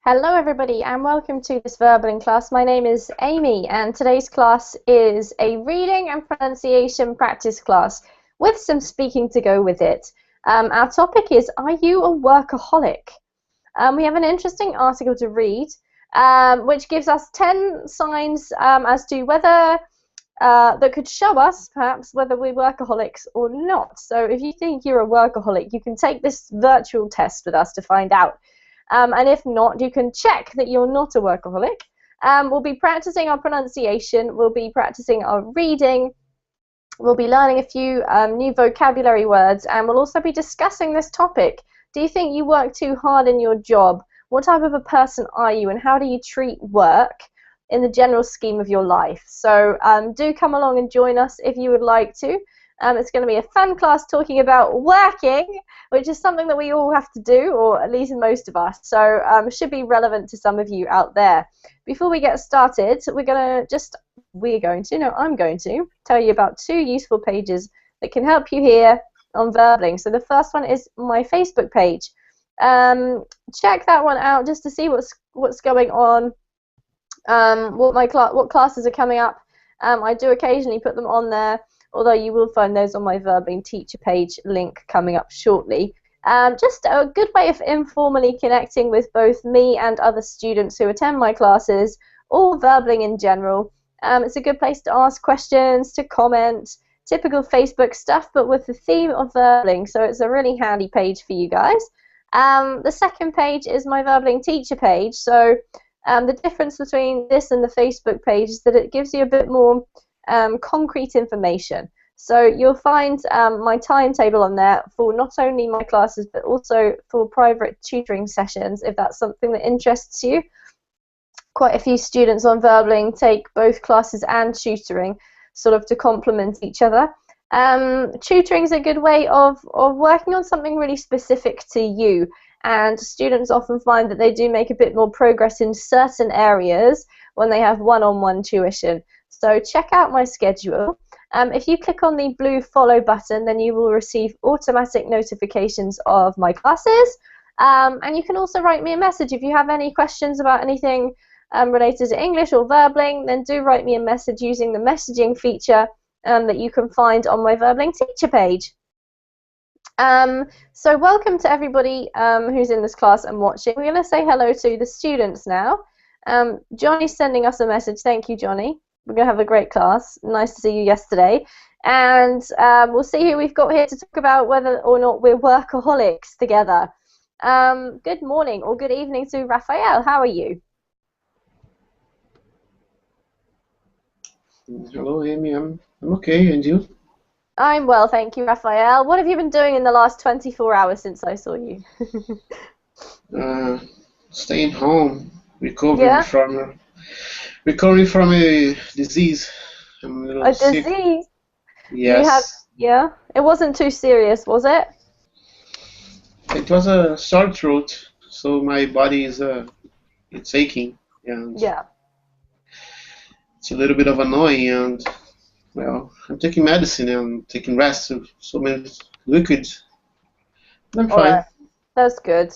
Hello everybody and welcome to this verbaling class. My name is Amy and today's class is a reading and pronunciation practice class with some speaking to go with it. Our topic is, are you a workaholic? We have an interesting article to read which gives us 10 signs as to whether that could show us perhaps whether we're workaholics or not. So if you think you're a workaholic, you can take this virtual test with us to find out. And if not, you can check that you're not a workaholic. We'll be practicing our pronunciation, we'll be practicing our reading, we'll be learning a few new vocabulary words, and we'll also be discussing this topic. Do you think you work too hard in your job? What type of a person are you, and how do you treat work in the general scheme of your life? So do come along and join us if you would like to. It's going to be a fun class talking about working, which is something that we all have to do, or at least most of us. So it should be relevant to some of you out there. Before we get started, I'm going to tell you about two useful pages that can help you here on Verbling. So the first one is my Facebook page. Check that one out just to see what's going on, what classes are coming up. I do occasionally put them on there, although you will find those on my Verbling teacher page link coming up shortly. Just a good way of informally connecting with both me and other students who attend my classes, or Verbling in general. It's a good place to ask questions, to comment, typical Facebook stuff, but with the theme of Verbling, so it's a really handy page for you guys. The second page is my Verbling teacher page, so the difference between this and the Facebook page is that it gives you a bit more concrete information. So you'll find my timetable on there for not only my classes but also for private tutoring sessions, if that's something that interests you. Quite a few students on Verbling take both classes and tutoring, sort of to complement each other. Tutoring is a good way of working on something really specific to you, and students often find that they do make a bit more progress in certain areas when they have one-on-one tuition. So check out my schedule. If you click on the blue follow button, then you will receive automatic notifications of my classes. And you can also write me a message if you have any questions about anything related to English or Verbling. Then do write me a message using the messaging feature that you can find on my Verbling teacher page. So welcome to everybody who's in this class and watching. We're going to say hello to the students now. Johnny's sending us a message. Thank you, Johnny. We're going to have a great class. Nice to see you yesterday. And we'll see who we've got here to talk about whether or not we're workaholics together. Good morning or good evening to Raphael. How are you? Hello, Amy. I'm okay, and you? I'm well, thank you, Raphael. What have you been doing in the last 24 hours since I saw you? Staying home, recovering Yeah? from a disease. I'm a little sick. Disease? Yes. Yeah? It wasn't too serious, was it? It was a sore throat, so my body is it's aching, and Yeah. it's a little bit of annoying. And well, I'm taking medicine and taking rest, so many liquids. I'm All fine. right. That's good.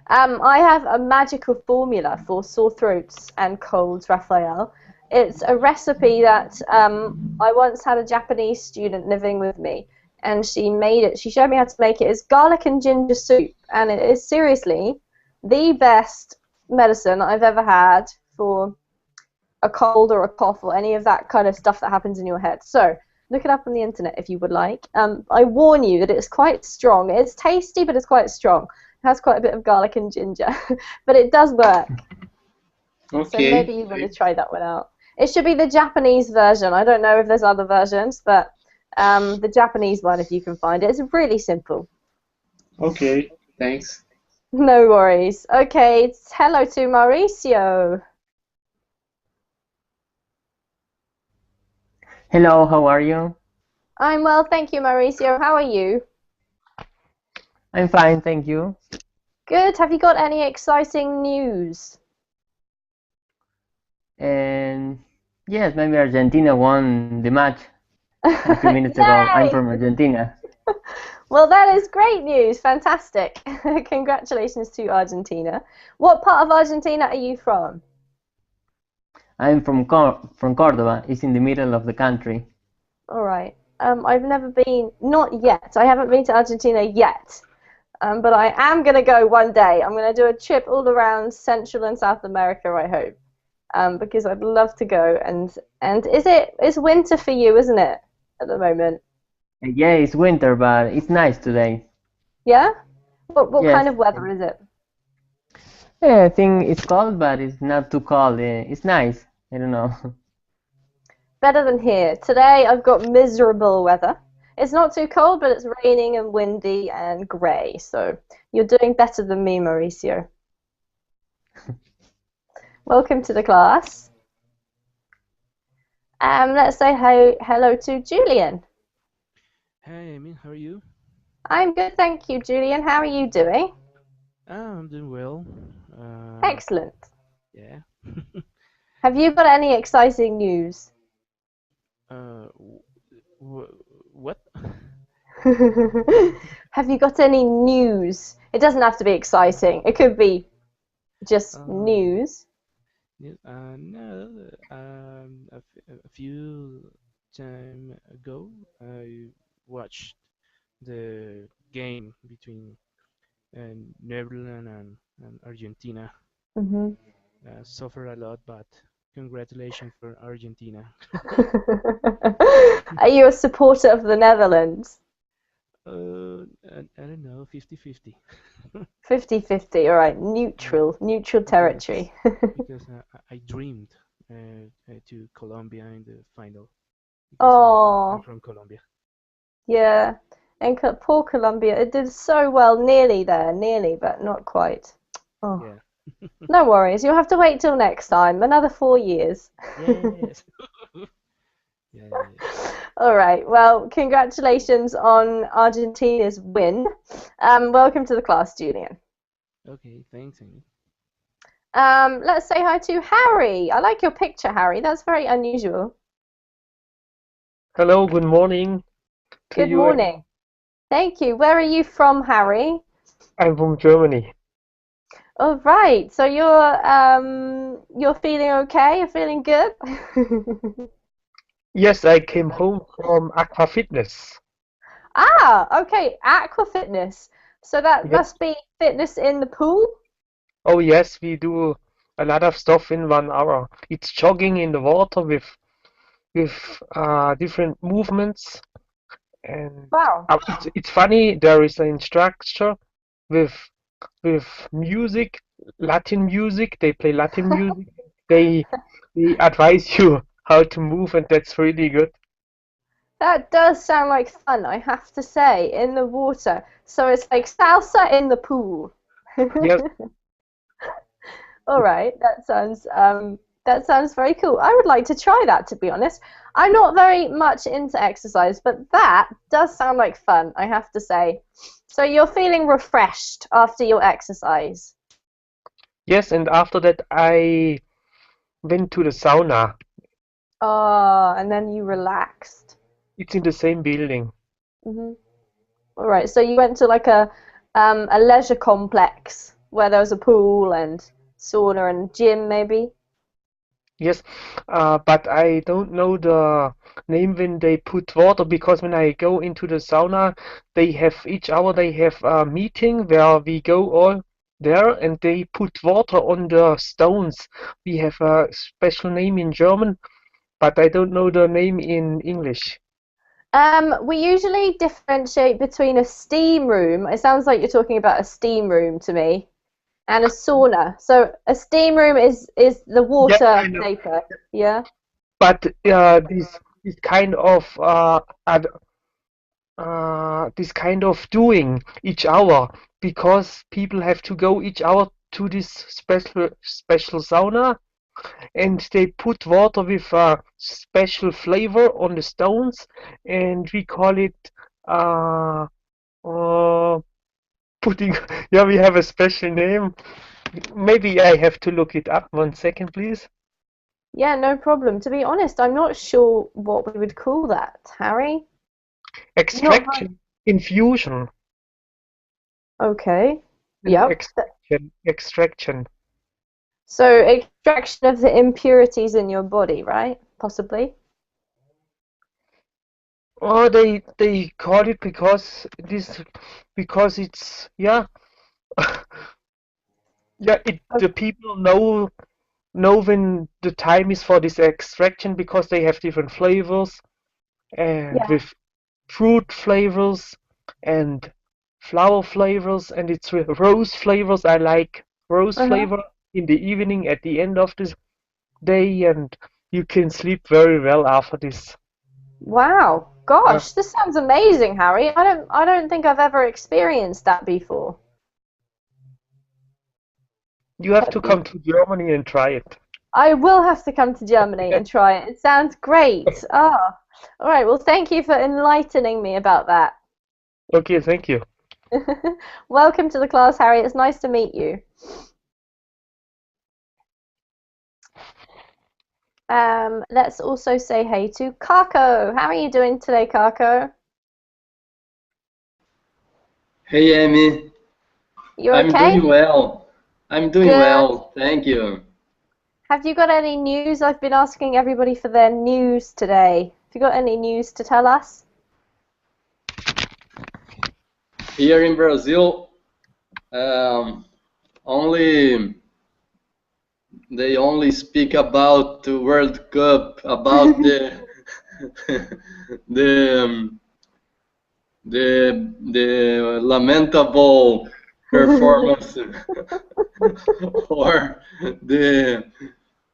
I have a magical formula for sore throats and colds, Raphael. It's a recipe that I once had a Japanese student living with me, and she made it. She showed me how to make it. It's garlic and ginger soup, and it is seriously the best medicine I've ever had for a cold or a cough or any of that kind of stuff that happens in your head. So look it up on the internet if you would like. I warn you that it's quite strong. It's tasty, but it's quite strong. It has quite a bit of garlic and ginger, but it does work. Okay. So maybe you want to try that one out. It should be the Japanese version. I don't know if there's other versions, but the Japanese one, if you can find it. It's really simple. Okay, thanks. No worries. Okay, it's hello to Mauricio. Hello, how are you? I'm well, thank you, Mauricio. How are you? I'm fine, thank you. Good. Have you got any exciting news? And yes, maybe Argentina won the match a few minutes ago. I'm Yay! from Argentina. Well, that is great news. Fantastic. Congratulations to Argentina. What part of Argentina are you from? I'm from Córdoba. It's in the middle of the country. All right. I've never been, not yet. I haven't been to Argentina yet. But I am going to go one day. I'm going to do a trip all around Central and South America, I hope. Because I'd love to go. And it's winter for you, isn't it, at the moment? Yeah, it's winter, but it's nice today. Yeah? What Yes. kind of weather is it? Yeah, I think it's cold, but it's not too cold. It's nice. I don't know. Better than here. Today I've got miserable weather. It's not too cold, but it's raining and windy and grey. So you're doing better than me, Mauricio. Welcome to the class. Let's say hello to Julian. Hey, Amy, how are you? I'm good, thank you, Julian. How are you doing? I'm doing well. Excellent. Yeah. Have you got any exciting news? What? Have you got any news? It doesn't have to be exciting. It could be just news. No. A few time ago, I watched the game between Netherlands and Argentina. Hmm. Suffered a lot, but congratulations for Argentina. Are you a supporter of the Netherlands? I don't know, 50-50. 50-50, all right, neutral territory. Because I dreamed to Colombia in the final. Because I'm Oh, from Colombia. yeah. And poor Colombia, it did so well, nearly there, nearly, but not quite. Oh, Yeah. no worries. You'll have to wait till next time, another 4 years. Yes. Yeah. All right. Well, congratulations on Argentina's win. Welcome to the class, Julian. Okay, thanks, Amy. Let's say hi to Harry. I like your picture, Harry. That's very unusual. Hello, good morning to Good you. morning. Thank you. Where are you from, Harry? I'm from Germany. All right. So you're feeling okay? You're feeling good? Yes, I came home from Aqua Fitness. Ah, okay. Aqua fitness. So that Yes. must be fitness in the pool? Oh, yes, we do a lot of stuff in 1 hour. It's jogging in the water with different movements, and Wow. it's funny. There is an instructor with music, Latin music. They play Latin music. They they advise you how to move, and that's really good. That does sound like fun, I have to say, in the water. So it's like salsa in the pool. Yes. All right, that sounds very cool. I would like to try that, to be honest. I'm not very much into exercise, but that does sound like fun, I have to say. So you're feeling refreshed after your exercise. Yes, and after that I went to the sauna. Oh, and then you relaxed. It's in the same building. Hmm. All right, so you went to like a leisure complex where there was a pool and sauna and gym, maybe. Yes, but I don't know the name when they put water because when I go into the sauna, they have each hour they have a meeting where we go all there and they put water on the stones. We have a special name in German, but I don't know the name in English. We usually differentiate between a steam room. It sounds like you're talking about a steam room to me, and a sauna. So a steam room is the Yes, water I know. vapor. Yeah. But this kind of this kind of doing each hour because people have to go each hour to this special sauna and they put water with a special flavor on the stones and we call it uh, uh, putting yeah, we have a special name. Maybe I have to look it up. 1 second, please. Yeah, no problem. To be honest, I'm not sure what we would call that, Harry. Not very, Extraction. infusion Okay. and Yep. extraction. So extraction of the impurities in your body, right? Possibly. Oh, they call it because it's yeah yeah the people know when the time is for this extraction because they have different flavors and Yeah. with fruit flavors and flower flavors, and it's with rose flavors. I like rose Uh-huh. flavor in the evening at the end of this day, and you can sleep very well after this. Wow. Yeah. Gosh, this sounds amazing, Harry. I don't think I've ever experienced that before. You have to That'd be come to Germany and try it. I will have to come to Germany and try it. It sounds great. Ah. All right. Well, thank you for enlightening me about that. Okay, thank you. Welcome to the class, Harry. It's nice to meet you. Let's also say hey to Kako. How are you doing today, Kako? Hey Amy, You I'm okay? doing well. I'm doing Good. well, thank you. Have you got any news? I've been asking everybody for their news today. Have you got any news to tell us? Here in Brazil, um, only they only speak about the World Cup, about the the lamentable performance or the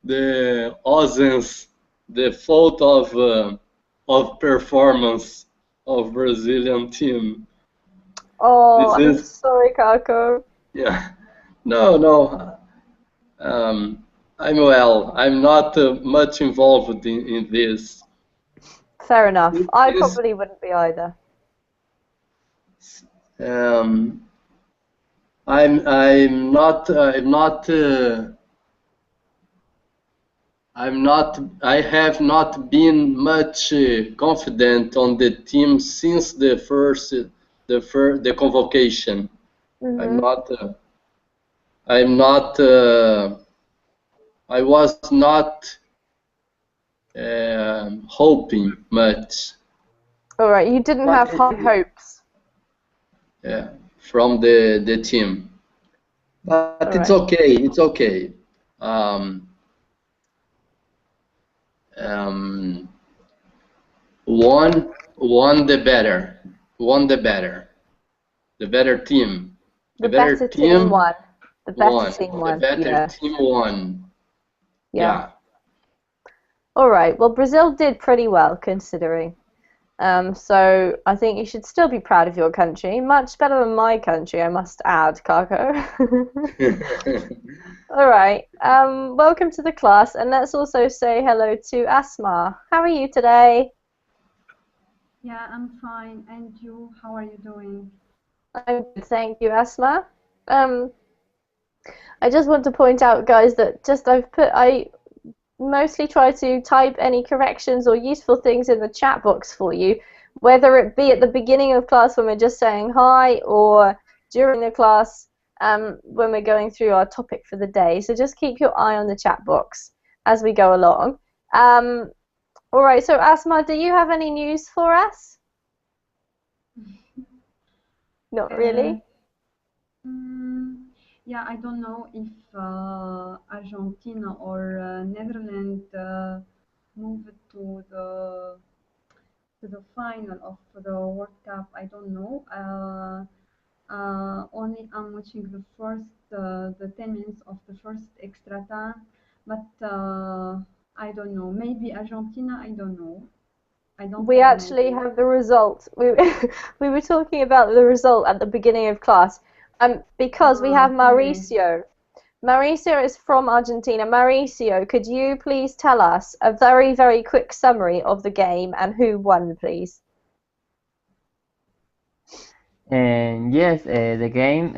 the ausence, the fault of performance of Brazilian team. Oh, This I'm is sorry, Kako. yeah. No. Um, I'm well. I'm not much involved in this. Fair enough. I This probably wouldn't be either. um, I have not been much confident on the team since the convocation. I'm Mhm. not I'm not I was not hoping much All right, you didn't but have high hopes. uh, from the team. But All it's right. okay. It's okay. Um, um, one the better, one the better team, The the better better team team won. The better won, team the won. better Yeah. team won. Yeah. Yeah. All right. Well, Brazil did pretty well considering. So I think you should still be proud of your country. Much better than my country, I must add, Kako. All right. Welcome to the class, and let's also say hello to Asma. How are you today? Yeah, I'm fine. And you, how are you doing? I'm good, thank you, Asma. Um, I just want to point out, guys, that I mostly try to type any corrections or useful things in the chat box for you, whether it be at the beginning of class when we're just saying hi or during the class when we're going through our topic for the day. So just keep your eye on the chat box as we go along. All right, so Asma, do you have any news for us? Not Uh, really. yeah, I don't know if Argentina or Netherlands moved to the final of the World Cup. I don't know. Only I'm watching the 10 minutes of the first extra time, but I don't know. Maybe Argentina. I don't know. I don't We have an actually idea. have the result. We were talking about the result at the beginning of class. Because we have Really? Mauricio. Mauricio is from Argentina. Mauricio, could you please tell us a very, very quick summary of the game and who won, please? And yes, the game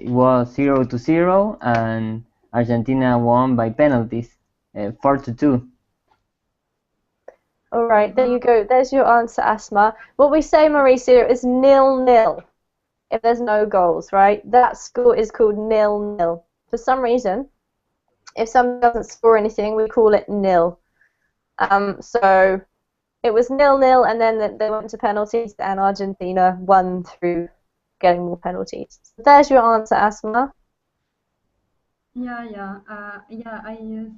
was 0-0, and Argentina won by penalties, 4-2. All right, there you go. There's your answer, Asma. What we say, Mauricio, is 0-0 if there's no goals, right? That score is called 0-0. For some reason, if someone doesn't score anything, we call it nil. So it was 0-0, and then they went to penalties, and Argentina won through getting more penalties. So there's your answer, Asma. Yeah, I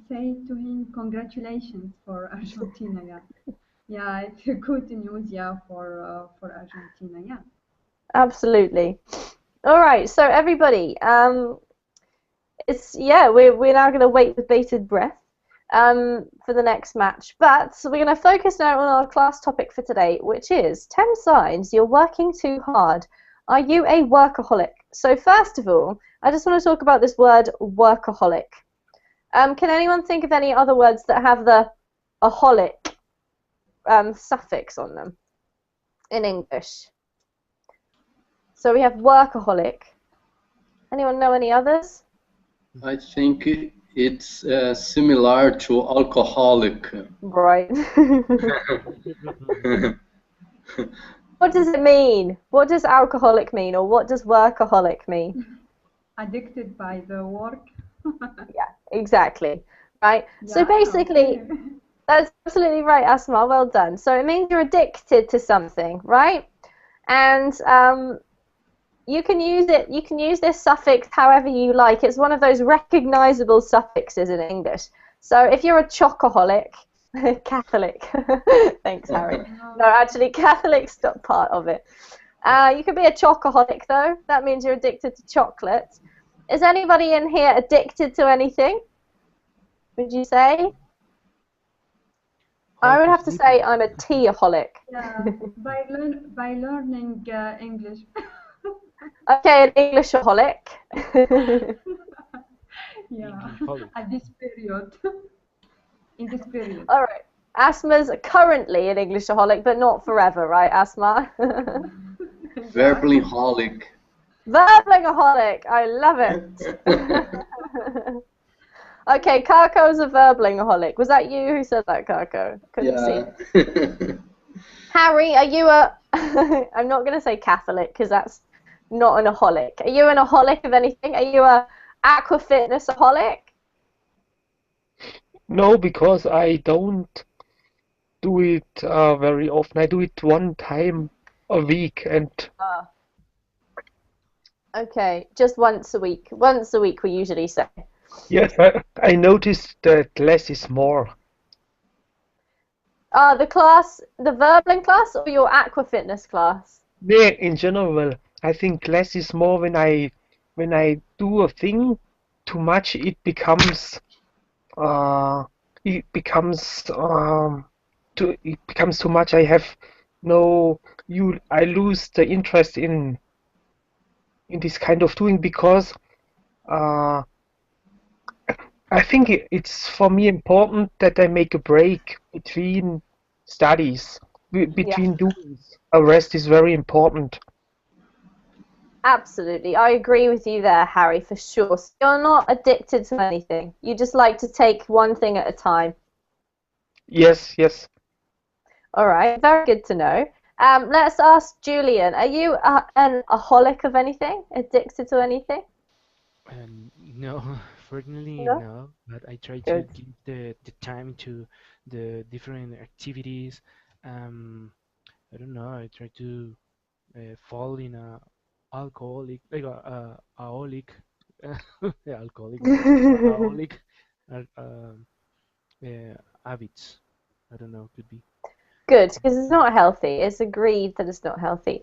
say to him, congratulations for Argentina, yeah. Yeah, it's a good news, yeah, for Argentina, yeah. Absolutely. All right, so everybody, we're now going to wait with bated breath for the next match. But we're going to focus now on our class topic for today, which is 10 signs you're working too hard. Are you a workaholic? So first of all, I just want to talk about this word workaholic. Can anyone think of any other words that have the aholic suffix on them in English? So we have workaholic. Anyone know any others? I think it's similar to alcoholic. Right. What does it mean? What does alcoholic mean, or what does workaholic mean? Addicted by the work. Yeah, exactly. Right. So Yeah, basically, okay. that's absolutely right, Asma. Well done. So it means you're addicted to something, right? And you can use it. You can use this suffix however you like. It's one of those recognizable suffixes in English. So if you're a chocoholic, Catholic. Thanks, Harry. No, actually, Catholic's not part of it. You could be a chocoholic, though. That means you're addicted to chocolate. Is anybody in here addicted to anything? Would you say? I would have to say I'm a teaholic. Yeah, by learning English. Okay, an Englishaholic. Yeah, Englishaholic. at this period. In this period. All right. Asma's currently an Englishaholic, but not forever, right, Asma? Verbaliholic. Verbalingaholic. I love it. Okay, Karko's a verbalingaholic. Was that you who said that, Karko? Couldn't see. Harry, are you a... I'm not going to say Catholic because that's not an aholic. Are you an aholic of anything? Are you a aqua fitness-aholic? No, because I don't do it very often. I do it one time a week, and Okay, just once a week. Once a week, we usually say. yes, I noticed that less is more. The class, the Verbling class, or your aqua fitness class? Yeah, in general, I think less is more. When I do a thing too much, it becomes too much. I have I lose the interest in this kind of doing, because uh, I think it's for me important that I make a break between studies, between doings. A rest is very important. Absolutely, I agree with you there, Harry, for sure. So you're not addicted to anything. You just like to take one thing at a time. Yes, yes. All right, very good to know. Let's ask Julian. Are you an aholic of anything? Addicted to anything? No, fortunately No? no, but I try to Good. give the time to the different activities. I don't know, I try to fall in a alcoholic, like a aholic, yeah, alcoholic, no, aholic habits. I don't know, could be. Good, because it's not healthy. It's agreed that it's not healthy.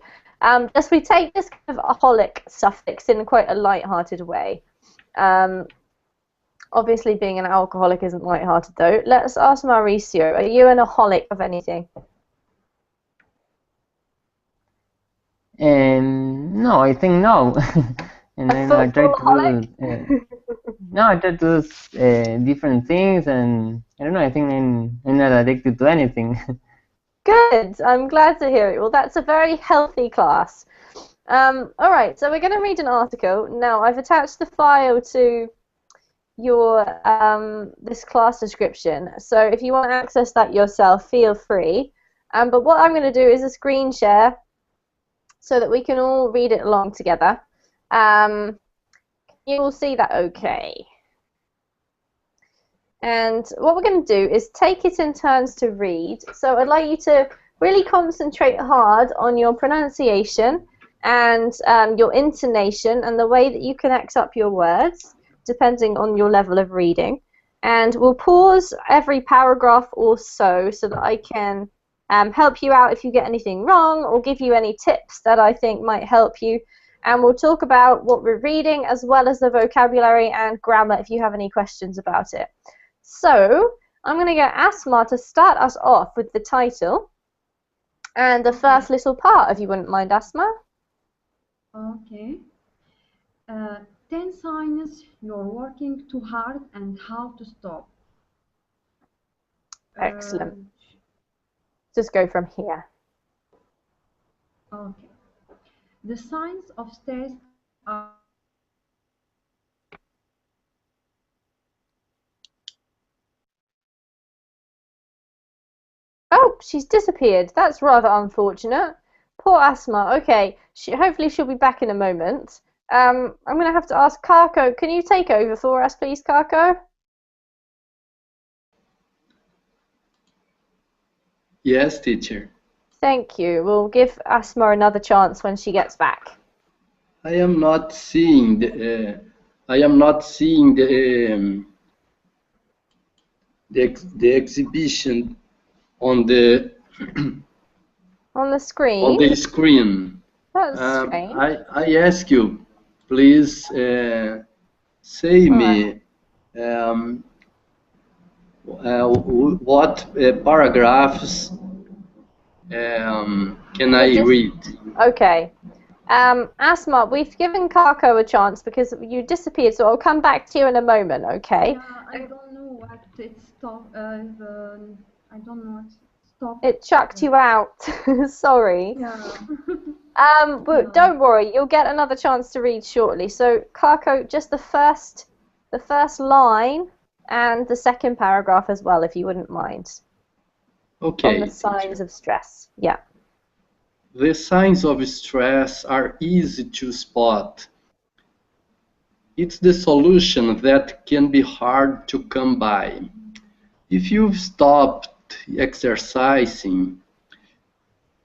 Just we take this kind of aholic suffix in quite a light-hearted way. Obviously, being an alcoholic isn't light-hearted, though. Let's ask Mauricio. Are you an aholic of anything? No, I think no. And A then I try to football-aholic? do no, I try to do different things, and I don't know. I think I'm not addicted to anything. Good. I'm glad to hear it. Well, that's a very healthy class. All right, so we're going to read an article. Now, I've attached the file to your this class description. So if you want to access that yourself, feel free. But what I'm going to do is a screen share so that we can all read it along together. You will see that okay. And what we're going to do is take it in turns to read. So I'd like you to really concentrate hard on your pronunciation and your intonation and the way that you connect up your words, depending on your level of reading. And we'll pause every paragraph or so that I can help you out if you get anything wrong or give you any tips that I think might help you. And we'll talk about what we're reading as well as the vocabulary and grammar if you have any questions about it. So I'm going to get Asma to start us off with the title and the first little part, if you wouldn't mind, Asma. Okay. 10 signs you're working too hard and how to stop. Excellent. Just go from here. Okay. The signs of stress are Oh, she's disappeared. That's rather unfortunate. Poor Asma. Okay, hopefully she'll be back in a moment. I'm going to have to ask Karko. Can you take over for us, please, Karko? Yes, teacher. Thank you. We'll give Asma another chance when she gets back. I am not seeing the the exhibition on the On the screen? on the screen. That's strange. I ask you, please say me what paragraphs can I read? Okay. Asma, we've given Karko a chance because you disappeared, so I'll come back to you in a moment, okay? Yeah, I don't know what it stop. I don't know what stop. It chucked you out. Sorry. Yeah. But don't worry, you'll get another chance to read shortly. So, Karko, just the first line and the second paragraph as well, if you wouldn't mind. Okay. On the signs of stress. Yeah. The signs of stress are easy to spot. It's the solution that can be hard to come by. If you've stopped exercising,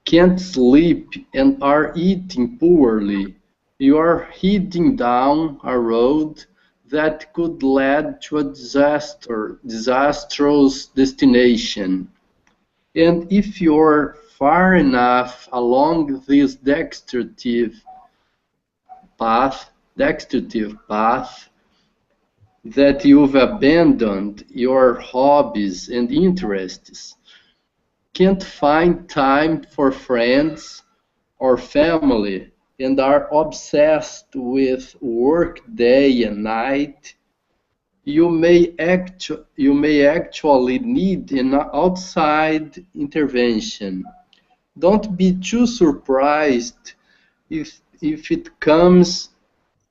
can't sleep, and are eating poorly, you are heading down a road that could lead to a disastrous destination. And if you're far enough along this destructive path that you've abandoned your hobbies and interests, can't find time for friends or family, and are obsessed with work day and night, you may actually need an outside intervention. Don't be too surprised if it comes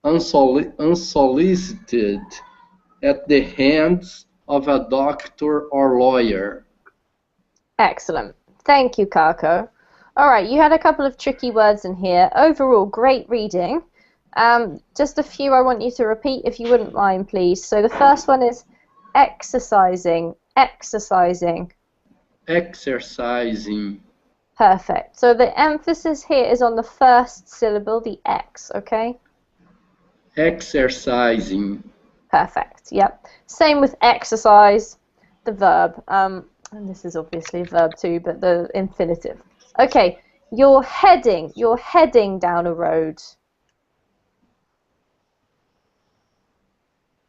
unsolicited at the hands of a doctor or lawyer. Excellent. Thank you, Karko. All right, you had a couple of tricky words in here. Overall, great reading. Just a few I want you to repeat if you wouldn't mind, please. So the first one is exercising. Exercising. Exercising. Perfect. So the emphasis here is on the first syllable, the X, okay? Exercising. Perfect, yep. Same with exercise, the verb. And this is obviously a verb too, but the infinitive. Okay, you're heading down a road.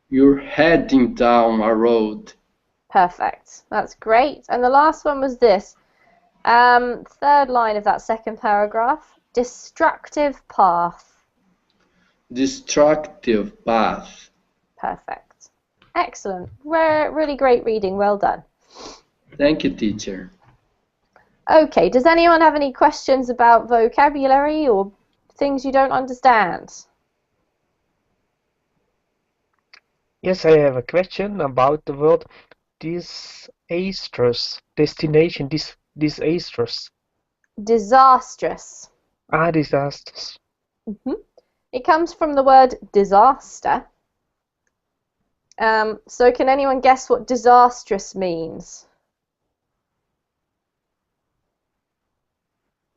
You're heading down a road. Perfect, that's great. And the last one was this. Third line of that second paragraph, destructive path. Destructive path. Perfect. Excellent. Really great reading. Well done. Thank you, teacher. Okay, does anyone have any questions about vocabulary or things you don't understand? Yes, I have a question about the word disastrous. Destination, disastrous. Disastrous. Ah, disasters. hmm It comes from the word disaster. So can anyone guess what disastrous means?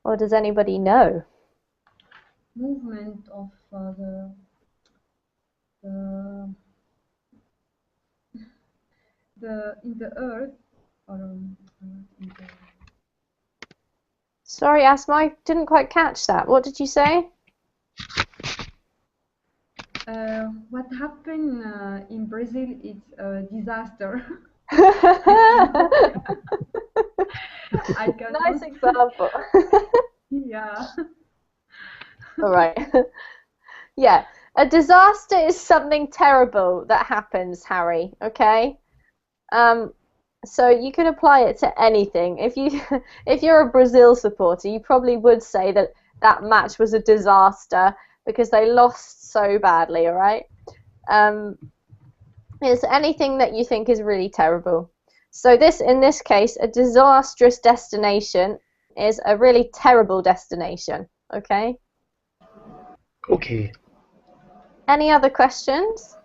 Or does anybody know? Movement of the in the earth or in the Sorry, Asma, I didn't quite catch that. What did you say? what happened in Brazil is a disaster. I Nice cannot. example. Yeah. All right. Yeah, a disaster is something terrible that happens, Harry, okay? Um, so you can apply it to anything. If you're a Brazil supporter, you probably would say that that match was a disaster because they lost so badly, all right? Um, it's anything that you think is really terrible. So in this case, a disastrous destination is a really terrible destination, okay? Okay. Any other questions?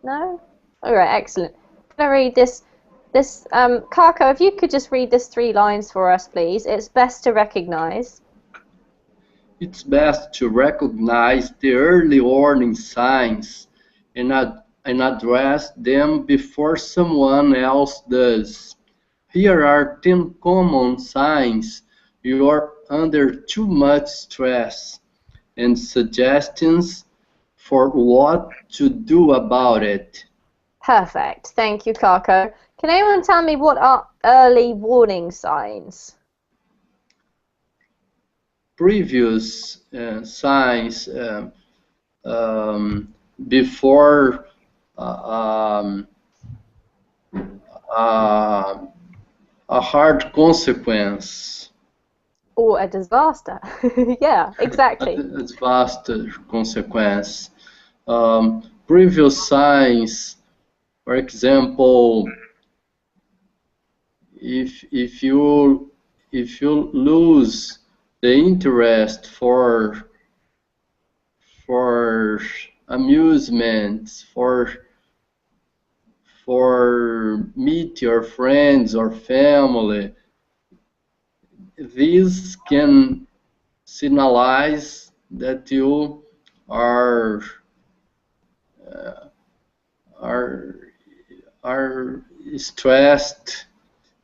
No? All right, excellent. Can I read this? Kako, if you could just read this 3 lines for us, please. It's best to recognize. It's best to recognize the early warning signs and address them before someone else does. Here are 10 common signs you're under too much stress and suggestions for what to do about it. Perfect. Thank you, Kako. Can anyone tell me what are early warning signs? Previous signs before uh, a hard consequence, Or a disaster? Yeah, a exactly. disaster consequence. Previous signs, for example, if you lose the interest for amusements, for meet your friends or family, these can signalize that you are are are stressed,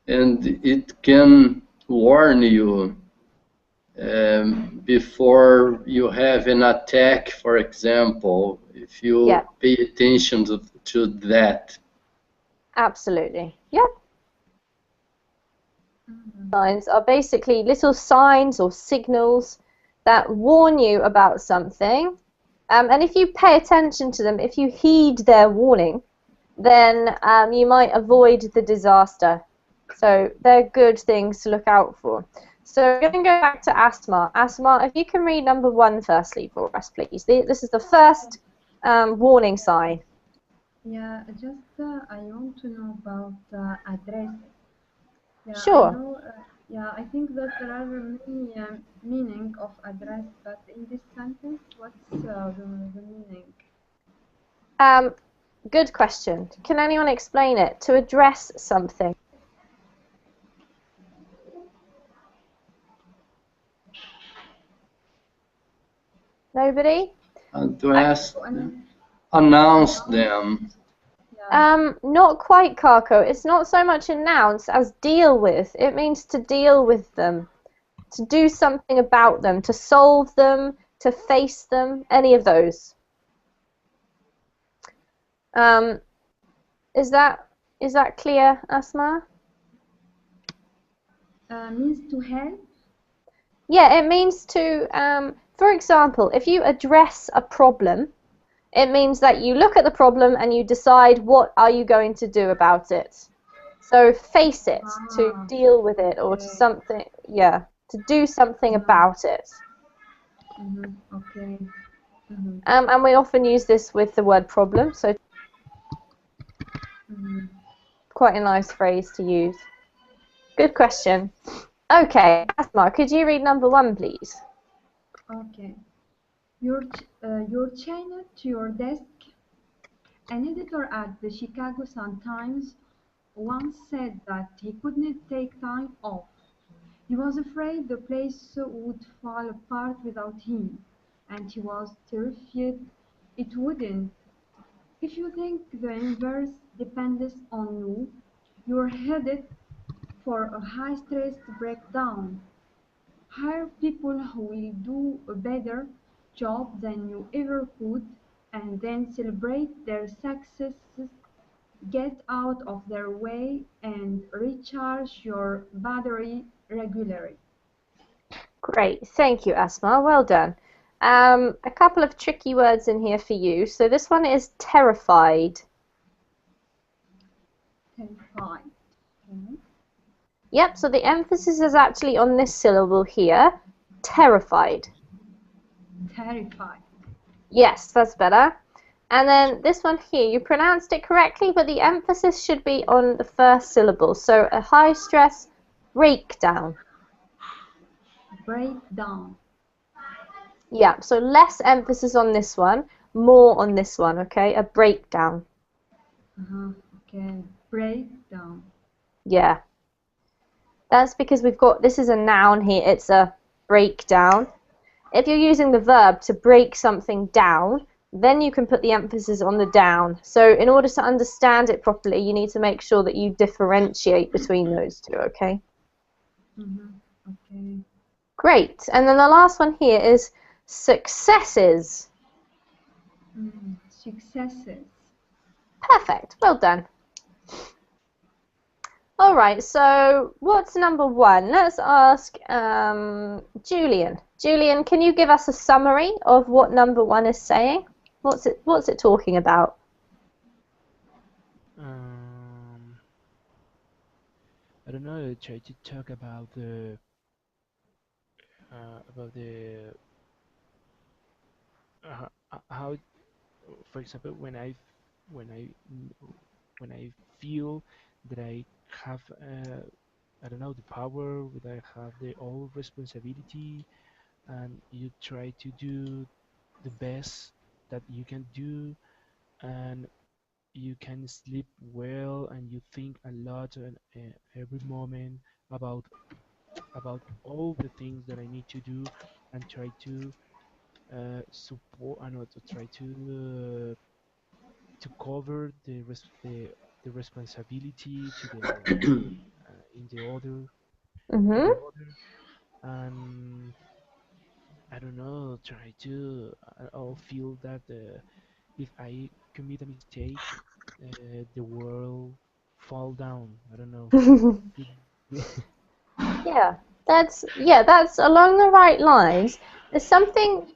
and it can warn you before you have an attack, for example, if Yeah, you pay attention to that. absolutely. Yep. Mhm. Signs are basically little signs or signals that warn you about something. And if you pay attention to them, if you heed their warning, then you might avoid the disaster. So they're good things to look out for. So we're going to go back to Asma. Asma, if you can read number 1 firstly for us, please. This is the first warning sign. Yeah, just I want to know about address. Yeah, I Sure. know. Yeah, I think that there are many meaning of address, but in this sentence, what's the meaning? Good question. Can anyone explain it? To address something. Nobody? Address, To announce announce. them. Yeah. Not quite, Kako. It's not so much announce as deal with. It means to deal with them, to do something about them, to solve them, to face them, any of those. Um, is that clear, Asma? Means to help. Yeah, it means to, for example, if you address a problem, it means that you look at the problem and you decide what are you going to do about it. So face it, to Ah, deal with it, or to okay. to do something Mhm. about it. Okay. Mm-hmm. And we often use this with the word problem, so Mm-hmm. quite a nice phrase to use. Good question. Okay, Asma, could you read number 1, please? Okay. Your chain to your desk. An editor at the Chicago Sun-Times once said that he couldn't take time off. He was afraid the place would fall apart without him, and he was terrified it wouldn't. If you think the universe depends on you, you're headed for a high-stress breakdown. Hire people who will do a better job than you ever could, and then celebrate their successes. Get out of their way and recharge your battery regularly. Great, thank you, Asma. Well done. A couple of tricky words in here for you. So this one is terrified. Terrified. Okay. Yep, so the emphasis is actually on this syllable here, terrified. Terrified. Yes, that's better. And then this one here, you pronounced it correctly, but the emphasis should be on the first syllable. So a high stress breakdown. Breakdown. Yeah, so less emphasis on this one, more on this one, okay? A breakdown. Okay. Breakdown. Yeah. That's because we've got, this is a noun here, it's a breakdown. If you're using the verb to break something down, then you can put the emphasis on the down. So in order to understand it properly, you need to make sure that you differentiate between those two, okay? Okay. Great. And then the last one here is successes. Successes. Perfect. Well done. All right, so what's number 1? Let's ask Julian. Julian, can you give us a summary of what number 1 is saying? What's it talking about? I don't know. Try to talk about the how, for example, when I when I feel that I have I don't know, the power, that I have the all responsibility, and you try to do the best that you can do, and you can sleep well, and you think a lot and every moment about all the things that I need to do, and try to support and to try to cover the responsibility to the in the other to Mm-hmm. the other, and I don't know, try to I'll feel that if I commit a mistake, the world fall down. I don't know. Could be. That's along the right lines. There's something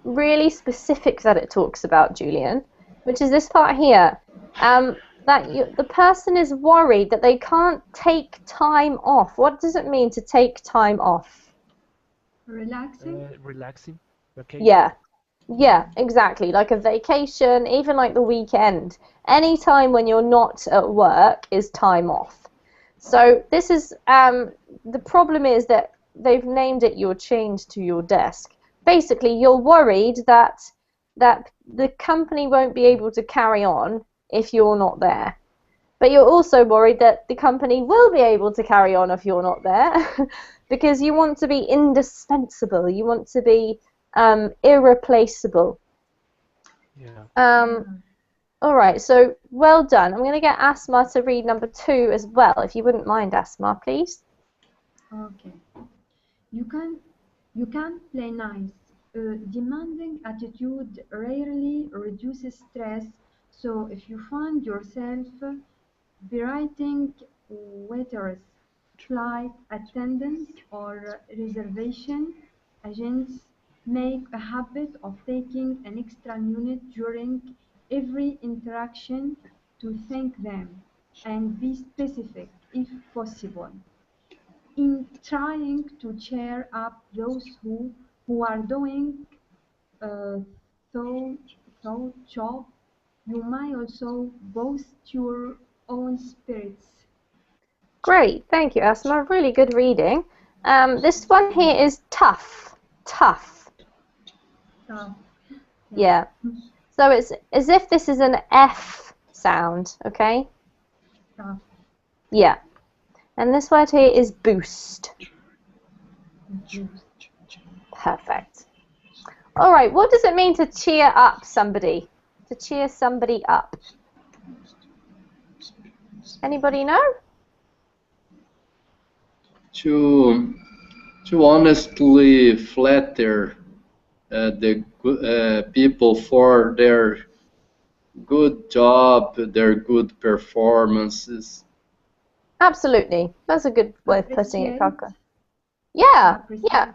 really specific that it talks about, Julian, which is this part here. The person is worried that they can't take time off. What does it mean to take time off? Relaxing. Relaxing vacation. Yeah, yeah, exactly. Like a vacation, even like the weekend. Any time when you're not at work is time off. So this is the problem is that they've named it your change to your desk. Basically, you're worried that the company won't be able to carry on if you're not there. But you're also worried that the company will be able to carry on if you're not there because you want to be indispensable. You want to be irreplaceable. Yeah. All right, so well done. I'm going to get Asma to read number 2 as well, if you wouldn't mind, Asma, please. Okay. You can you can play nice. A demanding attitude rarely reduces stress, so if you find yourself berating waiters, flight attendants, or reservation agents, make a habit of taking an extra minute during every interaction to thank them, and be specific if possible in trying to cheer up those who are doing uh, thought job, you might also boost your own spirits. Great, thank you, Asma. Really good reading. This one here is tough. Tough. Tough. Yeah. So it's as if this is an F sound, okay? Tough. Yeah. And this word here is boost. Perfect. All right, what does it mean to cheer up somebody? To cheer somebody up? Anybody know? To honestly flatter the people for their good job, their good performances. Absolutely. That's a good way of putting it, Appreciate. Kaka. Yeah, Appreciate. yeah.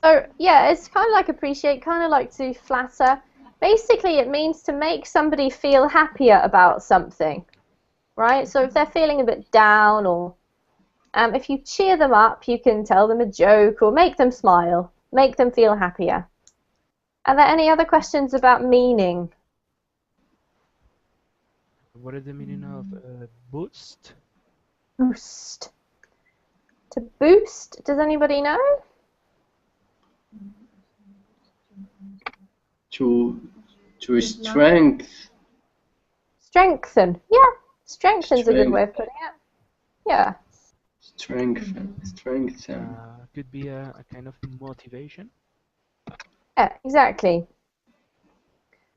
So, yeah, it's kind of like appreciate, kind of like to flatter. Basically, it means to make somebody feel happier about something, right? So if they're feeling a bit down, or if you cheer them up, you can tell them a joke or make them smile, make them feel happier. Are there any other questions about meaning? What is the meaning of boost? Boost. To boost, does anybody know? To strength. Strengthen. Yeah, strengthen's a good way of putting it. Yeah. Strengthen. Could be a kind of motivation. Yeah, exactly.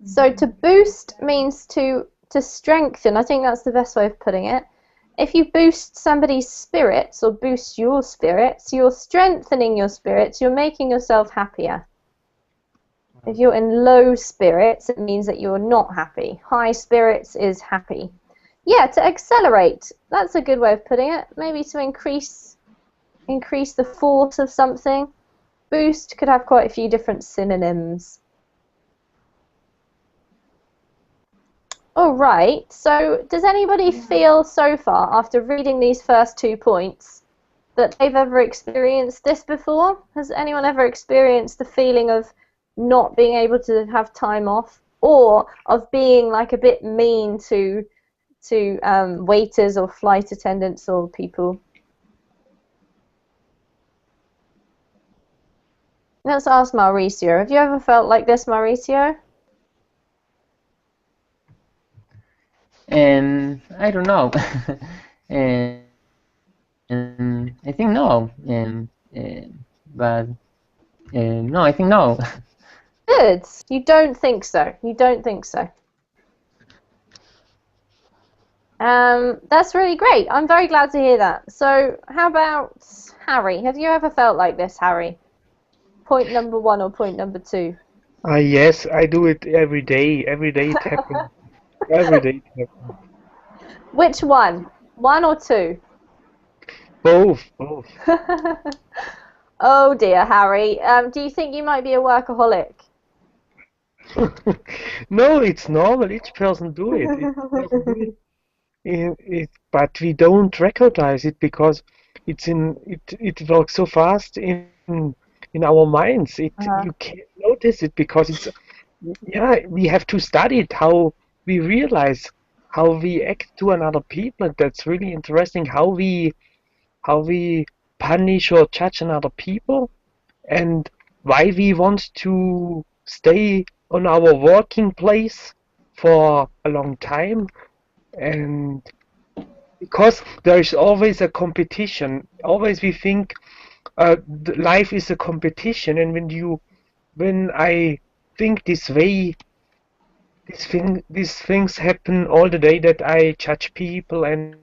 So to boost means to strengthen. I think that's the best way of putting it. If you boost somebody's spirits or boost your spirits, you're strengthening your spirits, you're making yourself happier. If you're in low spirits, it means that you're not happy. High spirits is happy. Yeah, to accelerate. That's a good way of putting it. Maybe to increase the force of something. Boost could have quite a few different synonyms. All right, so does anybody feel so far, after reading these first 2 points, that they've ever experienced this before? Has anyone ever experienced the feeling of not being able to have time off, or of being like a bit mean to waiters or flight attendants or people? Let's ask Mauricio. Have you ever felt like this, Mauricio? I don't know. I think no. But no, I think no. Good. You don't think so. You don't think so. That's really great. I'm very glad to hear that. So, how about Harry? Have you ever felt like this, Harry? Point number 1 or point number 2? Yes, I do it every day. Every day it happens. Every day it happens. Which one? 1 or 2? Both. Oh dear, Harry. Do you think you might be a workaholic? No, it's normal. Each person do it. But we don't recognize it because it works so fast in our minds. You can't notice it because we have to study it, how we realize how we act to another people. That's really interesting, how we punish or judge another people, and why we want to stay on our working place for a long time. And because there is always a competition, always we think life is a competition, and when I think this way, these things happen all the day, that I judge people and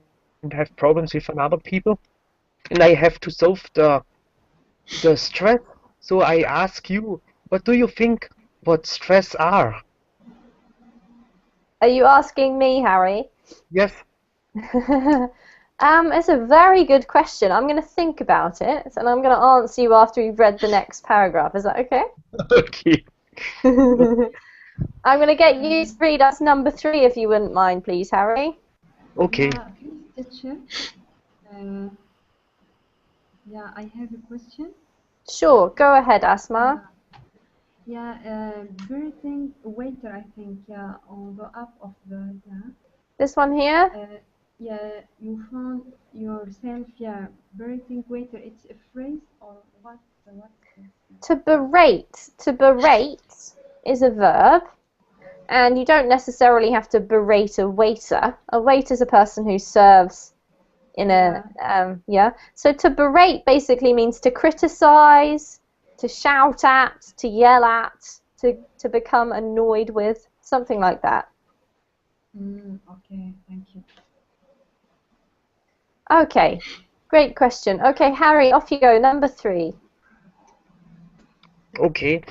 have problems with another people, and I have to solve the stress. So I ask you, what do you think what stress are? Are you asking me, Harry? Yes. It's a very good question. I'm going to think about it, and I'm going to answer you after you've read the next paragraph. Is that okay? Okay. I'm going to get you to read us number 3, if you wouldn't mind, please, Harry. Okay. Yeah, please, teacher. Yeah, I have a question. Sure, go ahead, Asma. Birthing waiter, I think, yeah, on the app of the, yeah. This one here? Yeah, you found yourself, yeah, birthing waiter. It's a phrase or what? What's this? To berate. To berate is a verb. And you don't necessarily have to berate a waiter. A waiter is a person who serves in a yeah. So to berate basically means to criticize, to shout at, to yell at, to become annoyed with, something like that. Okay, thank you. Okay, great question. Okay, Harry, off you go. Number 3. Okay.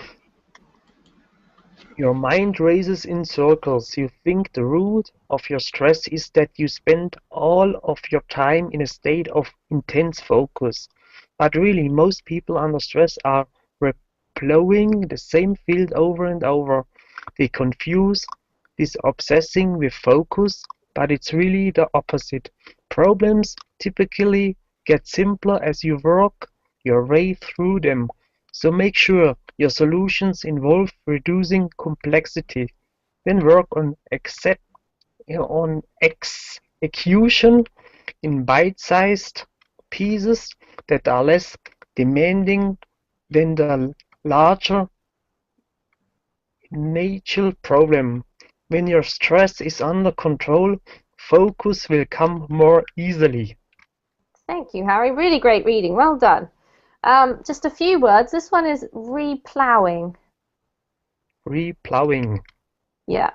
Your mind races in circles. You think the root of your stress is that you spend all of your time in a state of intense focus. But really, most people under stress are replaying the same field over and over. They confuse this obsessing with focus, but it's really the opposite. Problems typically get simpler as you work your way through them. So make sure your solutions involve reducing complexity. Then work on execution in bite-sized pieces that are less demanding than the larger initial problem. When your stress is under control, focus will come more easily. Thank you, Harry. Really great reading. Well done. Just a few words. This one is replowing. Replowing. Yeah.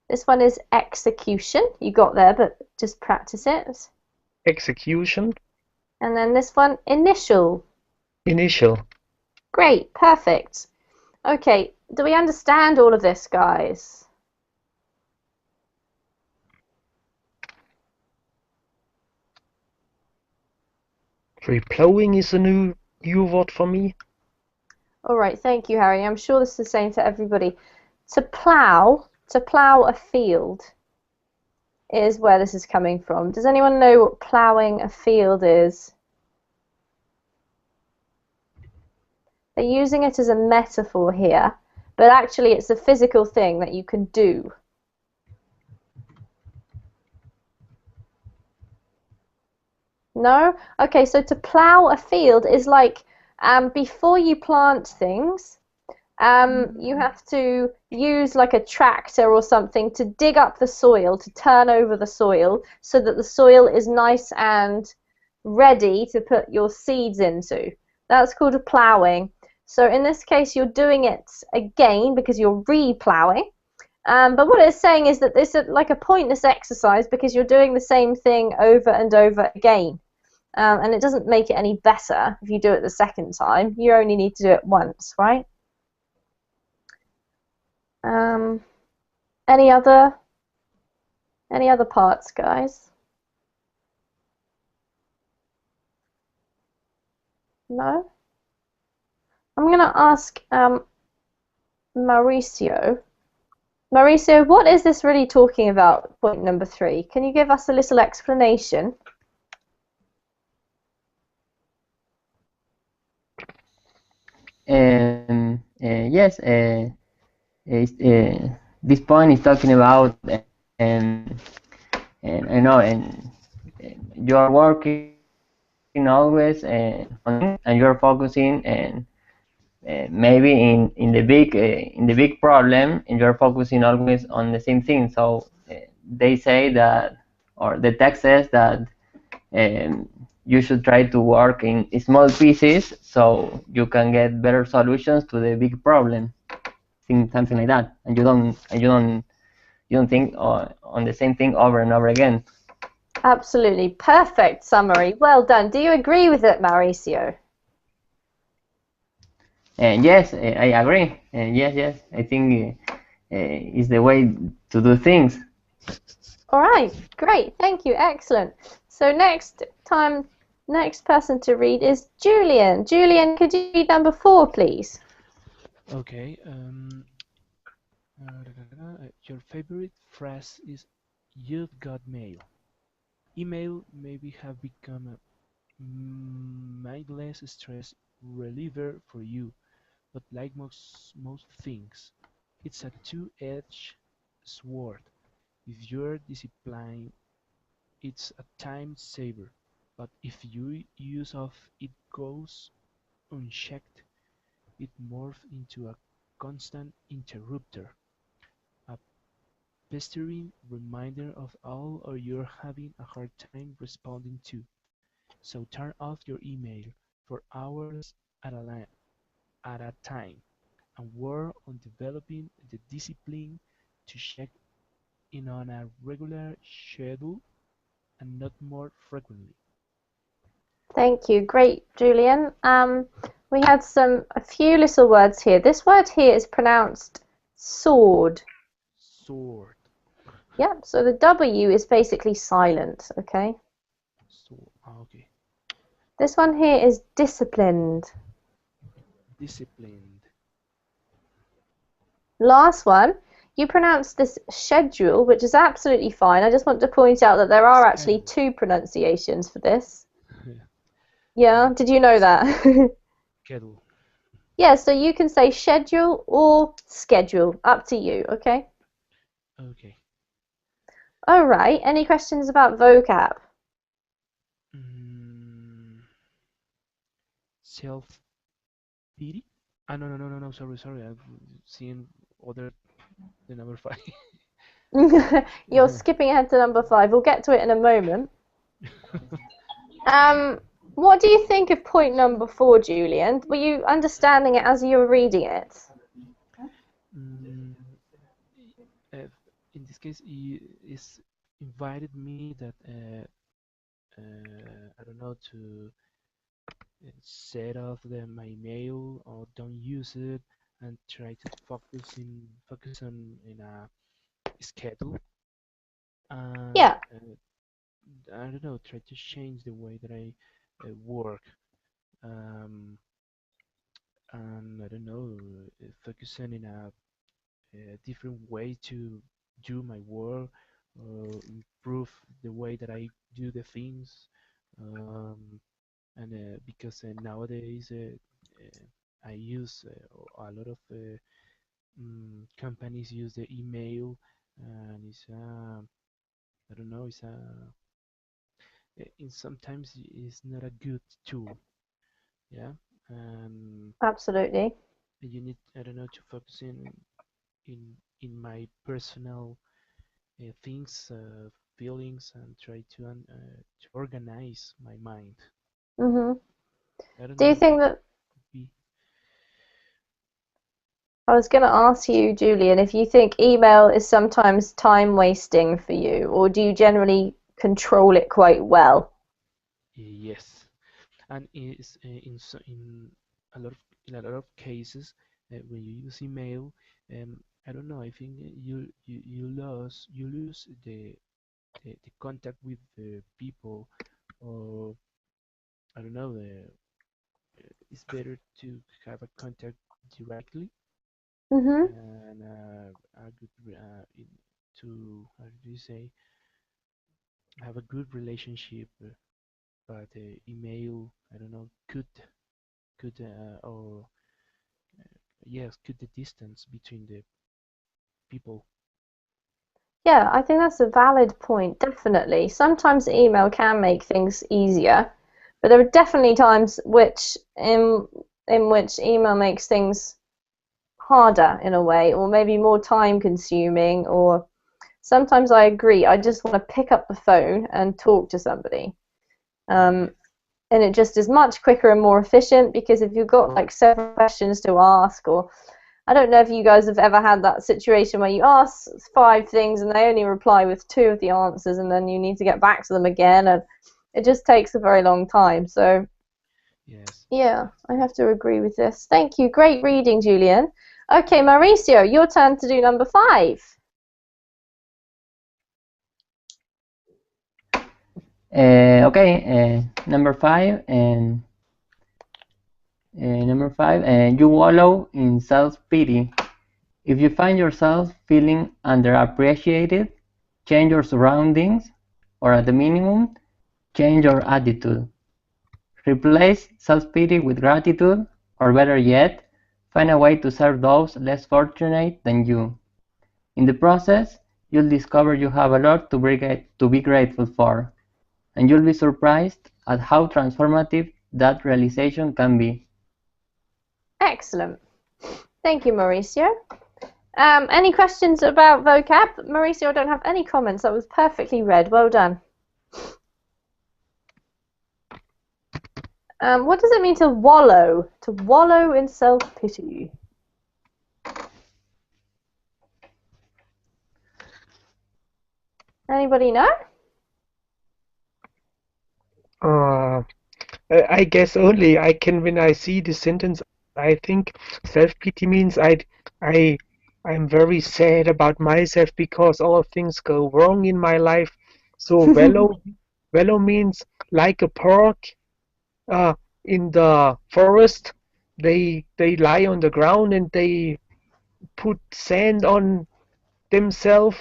This one is execution. You got there, but just practice it. Execution. And then this one, initial. Initial. Great, perfect. Okay, do we understand all of this, guys? Replowing is a new word for me. All right, thank you, Harry. I'm sure this is the same to everybody. To plow a field is where this is coming from. Does anyone know what plowing a field is? They're using it as a metaphor here, but actually it's a physical thing that you can do. No? Okay, so to plow a field is like before you plant things, you have to use like a tractor or something to dig up the soil, to turn over the soil so that the soil is nice and ready to put your seeds into. That's called a ploughing. So in this case, you're doing it again because you're re-ploughing. But what it's saying is that this is like a pointless exercise because you're doing the same thing over and over again. And it doesn't make it any better if you do it the second time. You only need to do it once, right? Any other parts, guys? No? I'm going to ask Mauricio. Mauricio, what is this really talking about, point number 3? Can you give us a little explanation? Yes, this point is talking about and I know and you are working always on and you're focusing and maybe in the big problem and you're focusing always on the same thing. So they say that, or the text says that you should try to work in small pieces so you can get better solutions to the big problem, something like that, and you don't think on the same thing over and over again. Absolutely. Perfect summary. Well done. Do you agree with it, Mauricio? Yes, I agree. Yes, I think is the way to do things. All right, great. Thank you. Excellent. So next person to read is Julian. Julian, could you read number 4, please? Okay. Your favorite phrase is "You've got mail." Email maybe have become a mindless stress reliever for you, but like most things, it's a two-edged sword. If you're disciplined, it's a time saver, but if your use of it goes unchecked, it morphs into a constant interrupter, a pestering reminder of all or you're having a hard time responding to. So turn off your email for hours at a time and work on developing the discipline to check in on a regular schedule and not more frequently. Thank you. Great, Julian. We had a few little words here. This word here is pronounced sword. Sword. Yep, so the W is basically silent, okay? Okay. This one here is disciplined. Disciplined. Last one, you pronounce this schedule, which is absolutely fine. I just want to point out that there are actually two pronunciations for this. Yeah, did you know that? Schedule. Yeah, so you can say schedule or schedule, up to you, okay? Okay. All right, any questions about vocab? Self-pity? No. Sorry. I've seen the number 5. You're skipping ahead to number 5. We'll get to it in a moment. What do you think of point number 4, Julian? Were you understanding it as you were reading it? In this case, he is invited me that I don't know, to set off my mail or don't use it and try to focus on a schedule and Yeah. I don't know, try to change the way that I work, um, and I don't know, focusing in a different way to do my work or improve the way that I do the things. And because nowadays I use a lot of companies use the email, and I don't know, sometimes it's not a good tool, yeah, and Absolutely. you need, I don't know, to focus in my personal things, feelings, and try to organize my mind. Mhm. I don't Do you know. think that Be, I was going to ask you, Julian, if you think email is sometimes time wasting for you, or do you generally control it quite well? yes, and is in a lot of cases when you use email, I don't know. I think you lose the contact with the people, or I don't know. It's better to have a contact directly Mhm. and a good to, how do you say, have a good relationship. But email, I don't know, could or yes, could the distance between the people. Yeah, I think that's a valid point, definitely. Sometimes email can make things easier, but there are definitely times in which email makes things harder in a way, or maybe more time consuming, or sometimes I agree, I just want to pick up the phone and talk to somebody. Um, and it just is much quicker and more efficient because if you've got like several questions to ask, or I don't know if you guys have ever had that situation where you ask 5 things and they only reply with 2 of the answers, and then you need to get back to them again, and it just takes a very long time. So Yes. yeah, I have to agree with this. Thank you. Great reading, Julian. Okay, Mauricio, your turn to do number 5. Okay, number 5, and you wallow in self-pity. If you find yourself feeling underappreciated, change your surroundings, or at the minimum, change your attitude. Replace self-pity with gratitude, or better yet, Find a way to serve those less fortunate than you. In the process, you'll discover you have a lot to be grateful for, and you'll be surprised at how transformative that realization can be. Excellent. Thank you, Mauricio. Any questions about vocab? Mauricio, I don't have any comments. That was perfectly read. Well done. What does it mean to wallow? To wallow in self-pity. Anybody know? I guess only I can when I see the sentence. I think self-pity means I I'm very sad about myself because all things go wrong in my life. So wallow means like a park uh, in the forest. They lie on the ground and they put sand on themselves,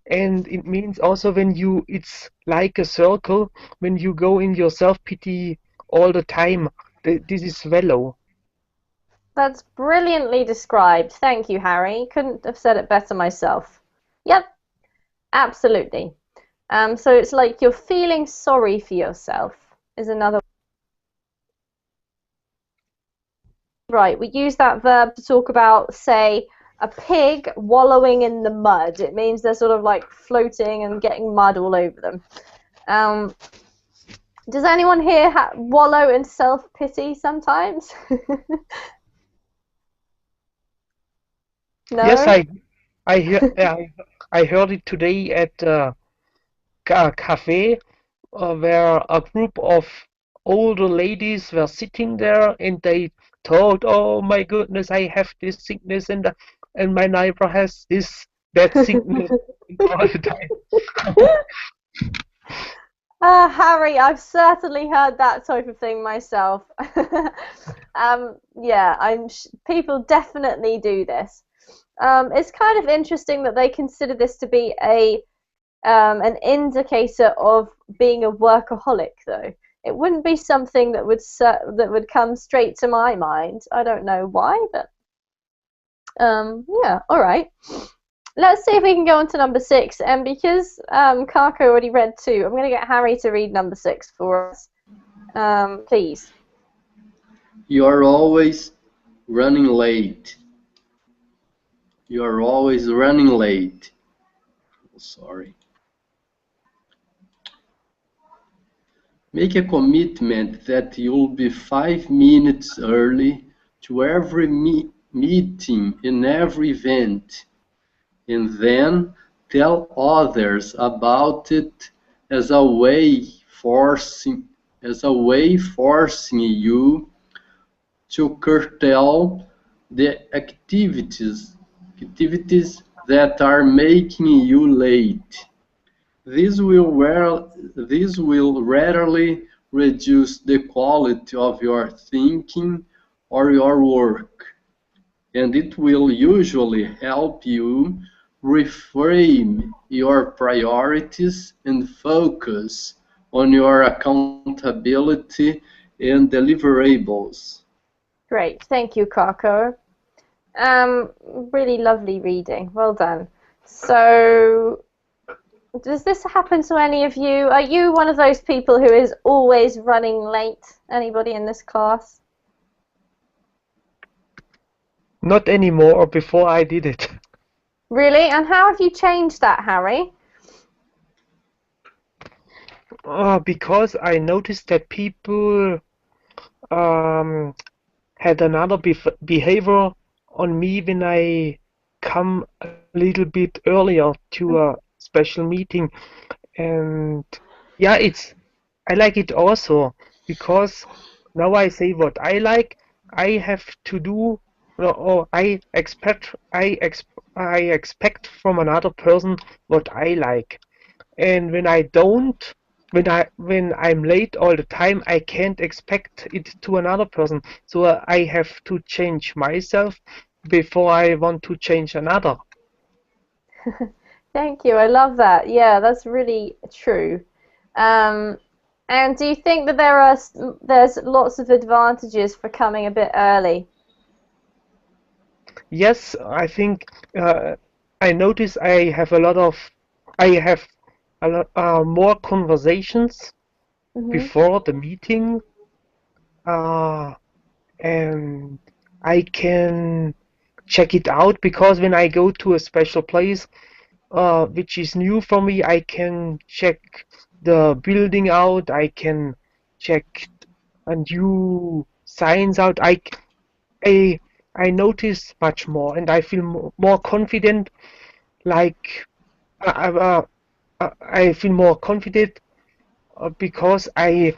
and it means also when you it's like a circle when you go in your self-pity all the time. This is wallow. That's brilliantly described. Thank you, Harry. Couldn't have said it better myself. Yep, absolutely. So it's like you're feeling sorry for yourself is another. Right, we use that verb to talk about, say, a pig wallowing in the mud. It means they're sort of like floating and getting mud all over them. Does anyone here wallow in self-pity sometimes? No? Yes, I hear I heard it today at a cafe where a group of older ladies were sitting there and they told, "Oh my goodness, I have this sickness and my neighbor has that sickness all the time." Harry, I've certainly heard that type of thing myself. Yeah, people definitely do this. It's kind of interesting that they consider this to be an indicator of being a workaholic, though. It wouldn't be something that would come straight to my mind. I don't know why, but yeah, all right. Let's see if we can go on to number 6. And because Kako already read 2, I'm going to get Harry to read number 6 for us. Please. You're always running late. You're always running late. Sorry. Make a commitment that you'll be 5 minutes early to every meeting and every event, and then tell others about it as a way forcing you to curtail the activities that are making you late. This will rarely reduce the quality of your thinking or your work, and it will usually help you reframe your priorities and focus on your accountability and deliverables. Great. Thank you, Kako. Really lovely reading. Well done. So, does this happen to any of you? Are you one of those people who is always running late? Anybody in this class? Not anymore. Before I did it. Really? And how have you changed that, Harry? Because I noticed that people um, had another behavior on me when I come a little bit earlier to a special meeting, and yeah, I like it also because now I say what I like. I have to do, or I expect from another person what I like. And when I don't, when I'm late all the time, I can't expect it to another person. So I have to change myself before I want to change another. Thank you. I love that. Yeah, that's really true. Um, and do you think that there's lots of advantages for coming a bit early? yes, I think I notice I have a lot more conversations Hmm. before the meeting, uh, and I can check it out because when I go to a special place, which is new for me, I can check the building out. I can check a new signs out. I I notice much more, and I feel more confident. Like I feel more confident because I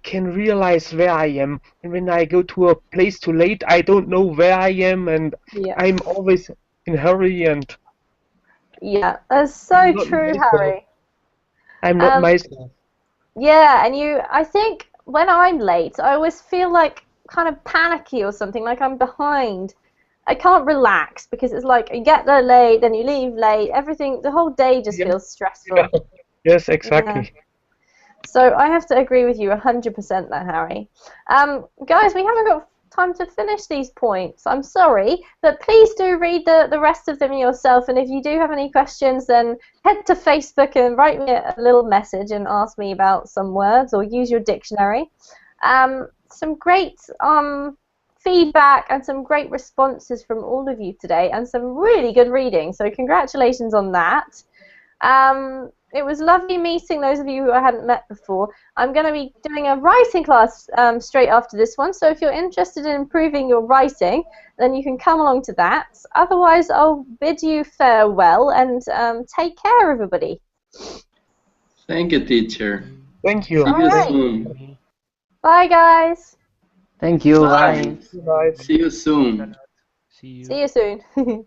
can realize where I am. And when I go to a place too late, I don't know where I am, and Yeah. I'm always in a hurry, and Yeah, that's I'm so not true, myself. Harry. I'm not Um, myself. yeah, and I think when I'm late, I always feel like kind of panicky or something, like I'm behind. I can't relax because it's like you get there late, then you leave late. Everything, the whole day just Yeah, feels yeah. stressful. Yes, Yeah. exactly. So I have to agree with you 100% there, Harry. Guys, we haven't got time to finish these points. I'm sorry, but please do read the rest of them yourself. And if you do have any questions, then head to Facebook and write me a little message and ask me about some words or use your dictionary. Some great feedback and some great responses from all of you today, and some really good reading. So congratulations on that. It was lovely meeting those of you who I hadn't met before. I'm going to be doing a writing class straight after this one, so if you're interested in improving your writing, then you can come along to that. Otherwise, I'll bid you farewell and take care, everybody. Thank you, teacher. Okay. Thank See you. All you right. Thank soon. Okay. Bye, guys. Thank you. Bye. Bye. you, guys. See you Thanks a soon. lot. See you. See you soon.